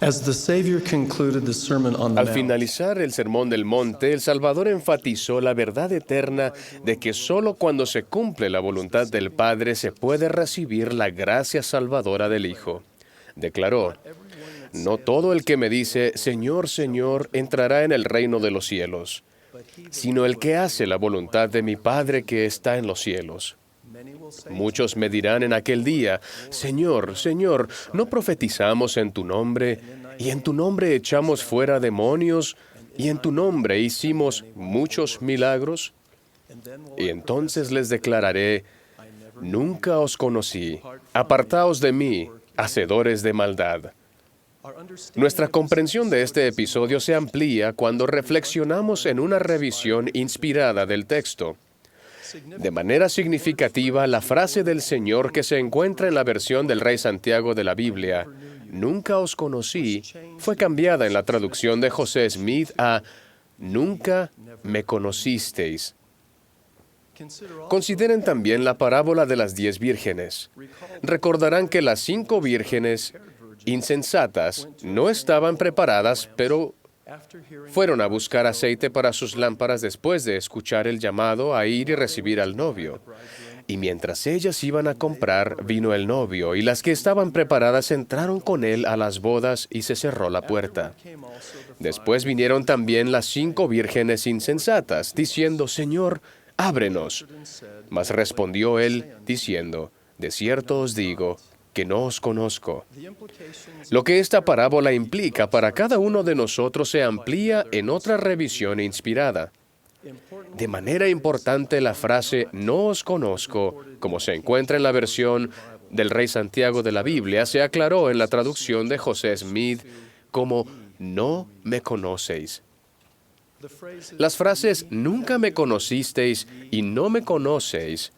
As the Savior concluded the Sermon on the Al Mount, finalizar el Sermón del Monte, el Salvador enfatizó la verdad eterna de que solo cuando se cumple la voluntad del Padre se puede recibir la gracia salvadora del Hijo. Declaró, no todo el que me dice, Señor, Señor, entrará en el reino de los cielos, sino el que hace la voluntad de mi Padre que está en los cielos. Muchos me dirán en aquel día, Señor, Señor, ¿no profetizamos en tu nombre, y en tu nombre echamos fuera demonios, y en tu nombre hicimos muchos milagros? Y entonces les declararé, nunca os conocí, apartaos de mí, hacedores de maldad. Nuestra comprensión de este episodio se amplía cuando reflexionamos en una revisión inspirada del texto. De manera significativa, la frase del Señor que se encuentra en la versión del Rey Santiago de la Biblia, nunca os conocí, fue cambiada en la traducción de José Smith a nunca me conocisteis. Consideren también la parábola de las 10 vírgenes. Recordarán que las 5 vírgenes insensatas no estaban preparadas, pero fueron a buscar aceite para sus lámparas después de escuchar el llamado a ir y recibir al novio. Y mientras ellas iban a comprar, vino el novio, y las que estaban preparadas entraron con él a las bodas y se cerró la puerta. Después vinieron también las 5 vírgenes insensatas, diciendo, Señor, ábrenos. Mas respondió él, diciendo, de cierto os digo, que no os conozco. Lo que esta parábola implica para cada uno de nosotros se amplía en otra revisión inspirada. De manera importante, la frase no os conozco, como se encuentra en la versión del Rey Santiago de la Biblia, se aclaró en la traducción de José Smith como no me conocéis. Las frases nunca me conocisteis y no me conocéis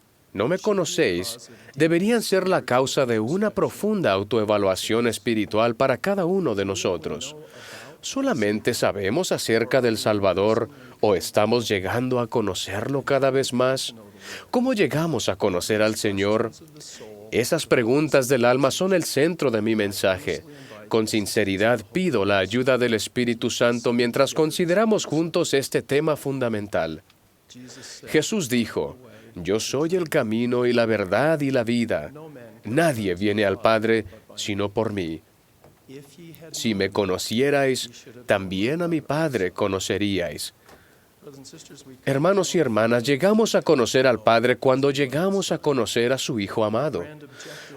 deberían ser la causa de una profunda autoevaluación espiritual para cada uno de nosotros. ¿Solamente sabemos acerca del Salvador o estamos llegando a conocerlo cada vez más? ¿Cómo llegamos a conocer al Señor? Esas preguntas del alma son el centro de mi mensaje. Con sinceridad pido la ayuda del Espíritu Santo mientras consideramos juntos este tema fundamental. Jesús dijo, yo soy el camino y la verdad y la vida. Nadie viene al Padre sino por mí. Si me conocierais, también a mi Padre conoceríais. Hermanos y hermanas, llegamos a conocer al Padre cuando llegamos a conocer a su Hijo amado.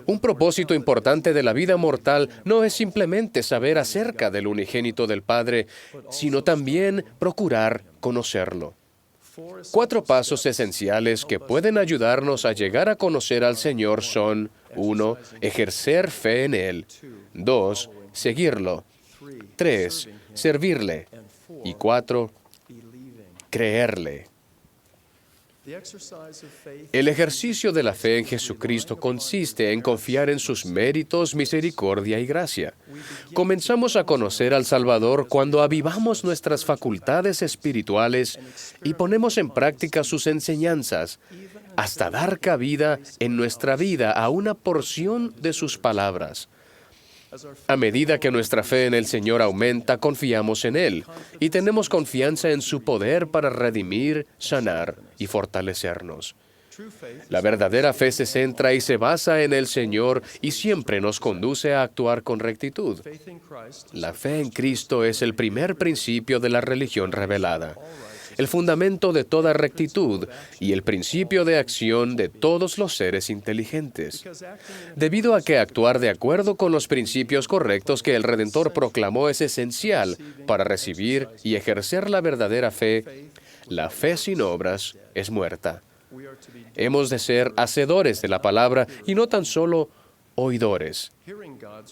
Un propósito importante de la vida mortal no es simplemente saber acerca del unigénito del Padre, sino también procurar conocerlo. 4 pasos esenciales que pueden ayudarnos a llegar a conocer al Señor son 1. Ejercer fe en Él. 2. Seguirlo. 3. Servirle. Y 4. Creerle. El ejercicio de la fe en Jesucristo consiste en confiar en sus méritos, misericordia y gracia. Comenzamos a conocer al Salvador cuando avivamos nuestras facultades espirituales y ponemos en práctica sus enseñanzas, hasta dar cabida en nuestra vida a una porción de sus palabras. A medida que nuestra fe en el Señor aumenta, confiamos en Él y tenemos confianza en su poder para redimir, sanar y fortalecernos. La verdadera fe se centra y se basa en el Señor y siempre nos conduce a actuar con rectitud. La fe en Cristo es el primer principio de la religión revelada, el fundamento de toda rectitud y el principio de acción de todos los seres inteligentes. Debido a que actuar de acuerdo con los principios correctos que el Redentor proclamó es esencial para recibir y ejercer la verdadera fe, la fe sin obras es muerta. Hemos de ser hacedores de la palabra y no tan solo oidores.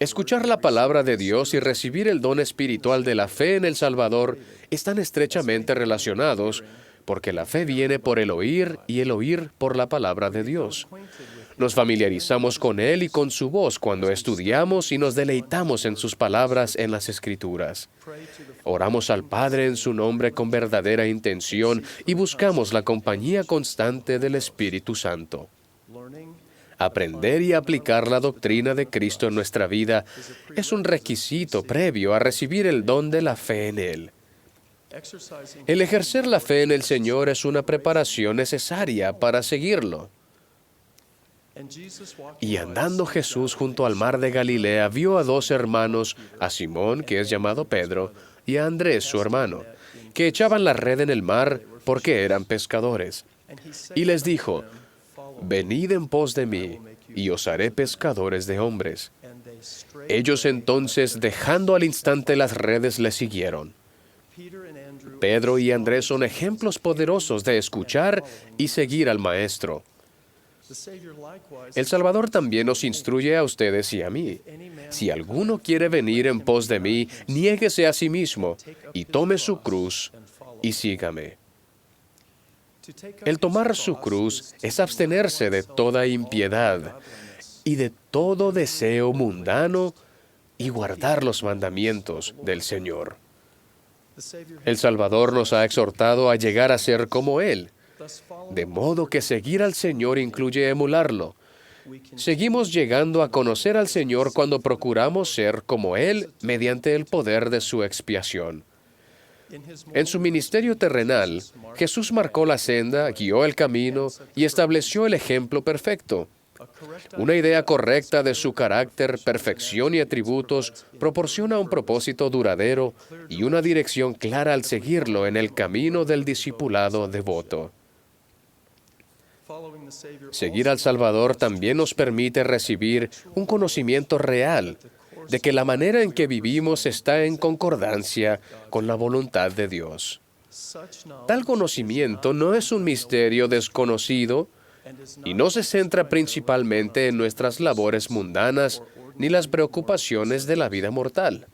Escuchar la palabra de Dios y recibir el don espiritual de la fe en el Salvador están estrechamente relacionados, porque la fe viene por el oír y el oír por la palabra de Dios. Nos familiarizamos con Él y con su voz cuando estudiamos y nos deleitamos en sus palabras en las Escrituras. Oramos al Padre en su nombre con verdadera intención y buscamos la compañía constante del Espíritu Santo. Aprender y aplicar la doctrina de Cristo en nuestra vida es un requisito previo a recibir el don de la fe en Él. El ejercer la fe en el Señor es una preparación necesaria para seguirlo. Y andando Jesús junto al mar de Galilea, vio a dos hermanos, a Simón, que es llamado Pedro, y a Andrés, su hermano, que echaban la red en el mar porque eran pescadores. Y les dijo: Venid en pos de mí, y os haré pescadores de hombres. Ellos entonces, dejando al instante las redes, le siguieron. Pedro y Andrés son ejemplos poderosos de escuchar y seguir al Maestro. El Salvador también nos instruye a ustedes y a mí. Si alguno quiere venir en pos de mí, niéguese a sí mismo y tome su cruz y sígame. El tomar su cruz es abstenerse de toda impiedad y de todo deseo mundano y guardar los mandamientos del Señor. El Salvador nos ha exhortado a llegar a ser como Él, de modo que seguir al Señor incluye emularlo. Seguimos llegando a conocer al Señor cuando procuramos ser como Él mediante el poder de su expiación. En su ministerio terrenal, Jesús marcó la senda, guió el camino y estableció el ejemplo perfecto. Una idea correcta de su carácter, perfección y atributos proporciona un propósito duradero y una dirección clara al seguirlo en el camino del discipulado devoto. Seguir al Salvador también nos permite recibir un conocimiento real de que la manera en que vivimos está en concordancia con la voluntad de Dios. Tal conocimiento no es un misterio desconocido y no se centra principalmente en nuestras labores mundanas ni las preocupaciones de la vida mortal.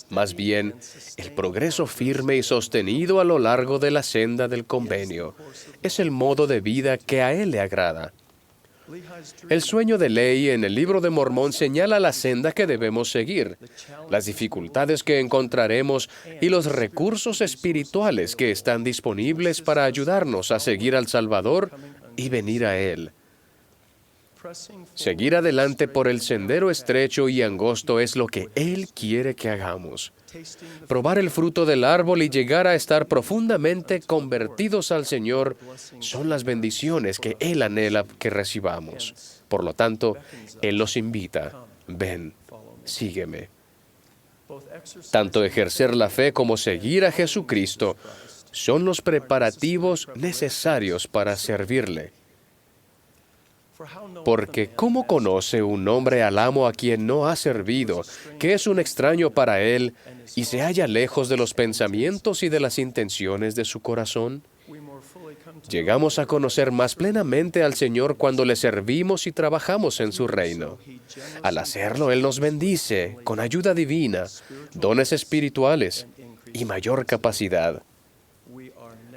Más bien, el progreso firme y sostenido a lo largo de la senda del convenio es el modo de vida que a Él le agrada. El sueño de Lehi en el Libro de Mormón señala la senda que debemos seguir, las dificultades que encontraremos y los recursos espirituales que están disponibles para ayudarnos a seguir al Salvador y venir a Él. Seguir adelante por el sendero estrecho y angosto es lo que Él quiere que hagamos. Probar el fruto del árbol y llegar a estar profundamente convertidos al Señor son las bendiciones que Él anhela que recibamos. Por lo tanto, Él nos invita: ven, sígueme. Tanto ejercer la fe como seguir a Jesucristo son los preparativos necesarios para servirle. Porque ¿cómo conoce un hombre al amo a quien no ha servido, que es un extraño para él y se halla lejos de los pensamientos y de las intenciones de su corazón? Llegamos a conocer más plenamente al Señor cuando le servimos y trabajamos en su reino. Al hacerlo, Él nos bendice con ayuda divina, dones espirituales y mayor capacidad.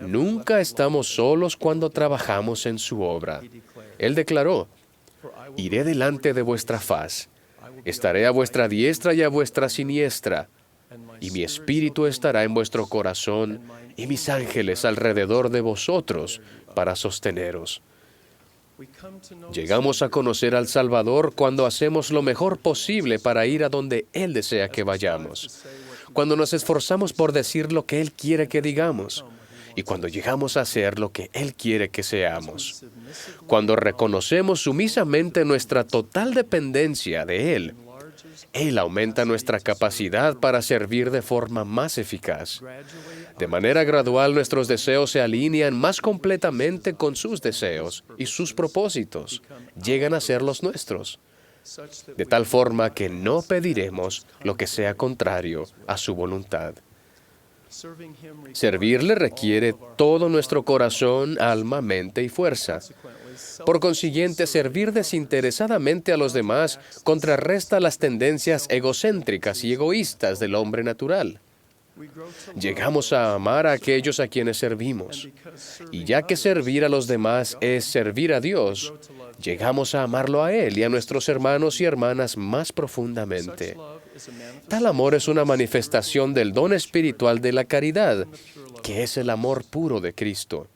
Nunca estamos solos cuando trabajamos en su obra. Él declaró: iré delante de vuestra faz, estaré a vuestra diestra y a vuestra siniestra, y mi espíritu estará en vuestro corazón, y mis ángeles alrededor de vosotros para sosteneros. Llegamos a conocer al Salvador cuando hacemos lo mejor posible para ir a donde Él desea que vayamos, cuando nos esforzamos por decir lo que Él quiere que digamos, y cuando llegamos a hacer lo que Él quiere que seamos. Cuando reconocemos sumisamente nuestra total dependencia de Él, Él aumenta nuestra capacidad para servir de forma más eficaz. De manera gradual, nuestros deseos se alinean más completamente con sus deseos y sus propósitos llegan a ser los nuestros, de tal forma que no pediremos lo que sea contrario a su voluntad. Servirle requiere todo nuestro corazón, alma, mente y fuerza. Por consiguiente, servir desinteresadamente a los demás contrarresta las tendencias egocéntricas y egoístas del hombre natural. Llegamos a amar a aquellos a quienes servimos. Y ya que servir a los demás es servir a Dios, llegamos a amarlo a Él y a nuestros hermanos y hermanas más profundamente. Tal amor es una manifestación del don espiritual de la caridad, que es el amor puro de Cristo.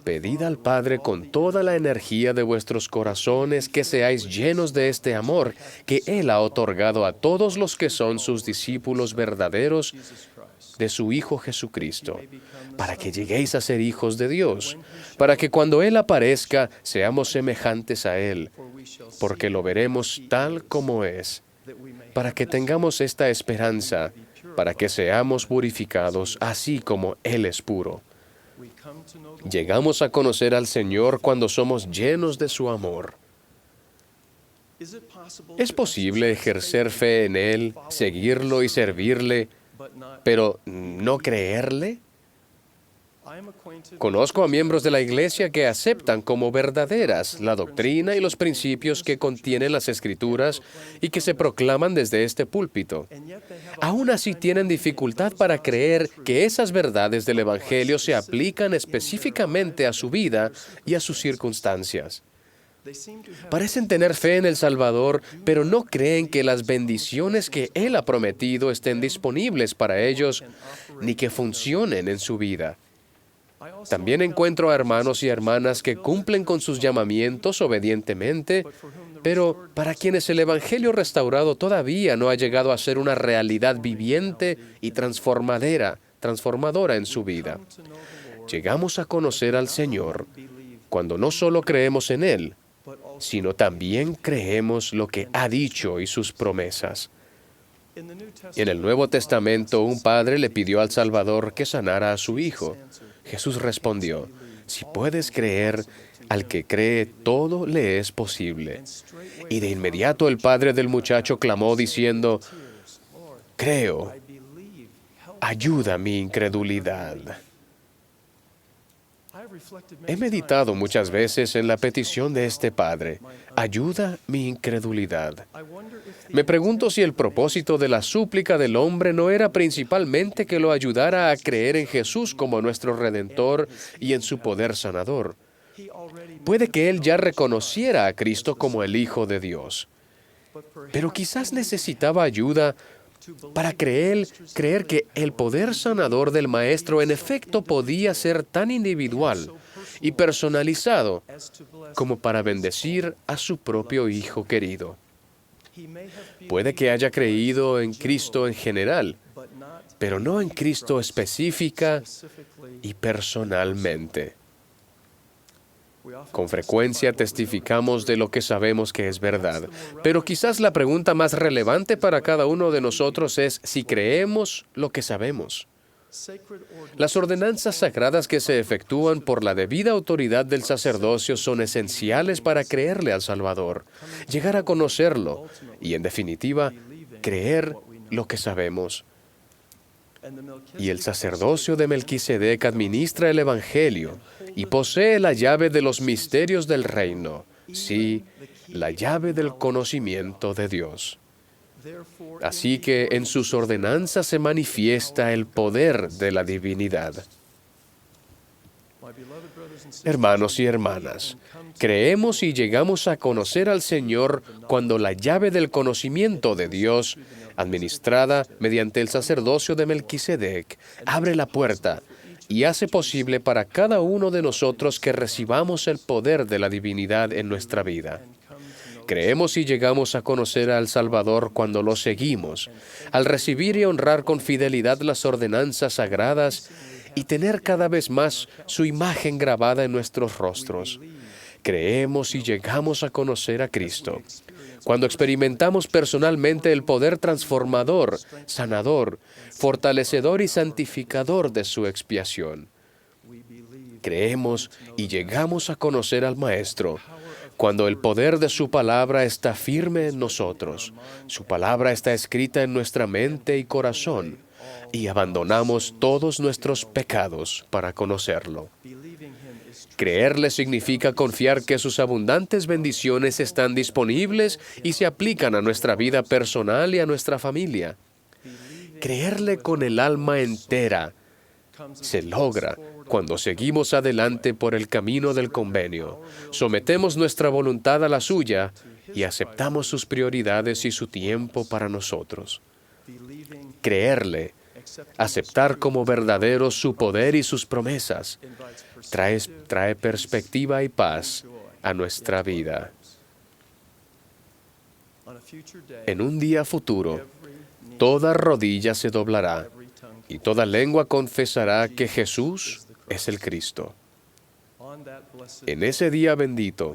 Pedid al Padre con toda la energía de vuestros corazones que seáis llenos de este amor que Él ha otorgado a todos los que son sus discípulos verdaderos de su Hijo Jesucristo, para que lleguéis a ser hijos de Dios, para que cuando Él aparezca seamos semejantes a Él, porque lo veremos tal como es, para que tengamos esta esperanza, para que seamos purificados así como Él es puro. Llegamos a conocer al Señor cuando somos llenos de su amor. ¿Es posible ejercer fe en Él, seguirlo y servirle, pero no creerle? Conozco a miembros de la Iglesia que aceptan como verdaderas la doctrina y los principios que contienen las Escrituras y que se proclaman desde este púlpito. Aún así tienen dificultad para creer que esas verdades del Evangelio se aplican específicamente a su vida y a sus circunstancias. Parecen tener fe en el Salvador, pero no creen que las bendiciones que Él ha prometido estén disponibles para ellos, ni que funcionen en su vida. También encuentro a hermanos y hermanas que cumplen con sus llamamientos obedientemente, pero para quienes el Evangelio restaurado todavía no ha llegado a ser una realidad viviente y transformadora en su vida. Llegamos a conocer al Señor cuando no solo creemos en Él, sino también creemos lo que ha dicho y sus promesas. En el Nuevo Testamento, un padre le pidió al Salvador que sanara a su hijo. Jesús respondió, si puedes creer, al que cree todo le es posible. Y de inmediato el padre del muchacho clamó diciendo, creo, ayuda mi incredulidad. He meditado muchas veces en la petición de este padre, ayuda mi incredulidad. Me pregunto si el propósito de la súplica del hombre no era principalmente que lo ayudara a creer en Jesús como nuestro Redentor y en su poder sanador. Puede que él ya reconociera a Cristo como el Hijo de Dios, pero quizás necesitaba ayuda para creer que el poder sanador del Maestro en efecto podía ser tan individual y personalizado como para bendecir a su propio Hijo querido. Puede que haya creído en Cristo en general, pero no en Cristo específica y personalmente. Con frecuencia testificamos de lo que sabemos que es verdad, pero quizás la pregunta más relevante para cada uno de nosotros es si creemos lo que sabemos. Las ordenanzas sagradas que se efectúan por la debida autoridad del sacerdocio son esenciales para creerle al Salvador, llegar a conocerlo y, en definitiva, creer lo que sabemos. Y el sacerdocio de Melquisedec administra el Evangelio y posee la llave de los misterios del reino, sí, la llave del conocimiento de Dios. Así que en sus ordenanzas se manifiesta el poder de la divinidad. Hermanos y hermanas, creemos y llegamos a conocer al Señor cuando la llave del conocimiento de Dios, administrada mediante el sacerdocio de Melquisedec, abre la puerta y hace posible para cada uno de nosotros que recibamos el poder de la divinidad en nuestra vida. Creemos y llegamos a conocer al Salvador cuando lo seguimos, al recibir y honrar con fidelidad las ordenanzas sagradas y tener cada vez más su imagen grabada en nuestros rostros. Creemos y llegamos a conocer a Cristo cuando experimentamos personalmente el poder transformador, sanador, fortalecedor y santificador de su expiación. Creemos y llegamos a conocer al Maestro cuando el poder de su palabra está firme en nosotros, su palabra está escrita en nuestra mente y corazón, y abandonamos todos nuestros pecados para conocerlo. Creerle significa confiar que sus abundantes bendiciones están disponibles y se aplican a nuestra vida personal y a nuestra familia. Creerle con el alma entera se logra cuando seguimos adelante por el camino del convenio, sometemos nuestra voluntad a la suya y aceptamos sus prioridades y su tiempo para nosotros. Creerle Aceptar como verdaderos su poder y sus promesas trae perspectiva y paz a nuestra vida. En un día futuro, toda rodilla se doblará y toda lengua confesará que Jesús es el Cristo. En ese día bendito,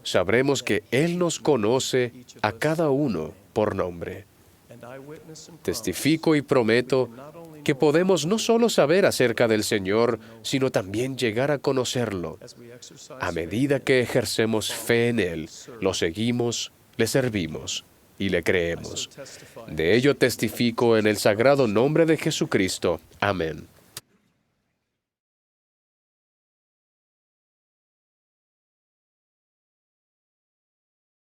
sabremos que Él nos conoce a cada uno por nombre. Testifico y prometo que podemos no solo saber acerca del Señor, sino también llegar a conocerlo. A medida que ejercemos fe en Él, lo seguimos, le servimos y le creemos. De ello testifico en el sagrado nombre de Jesucristo. Amén.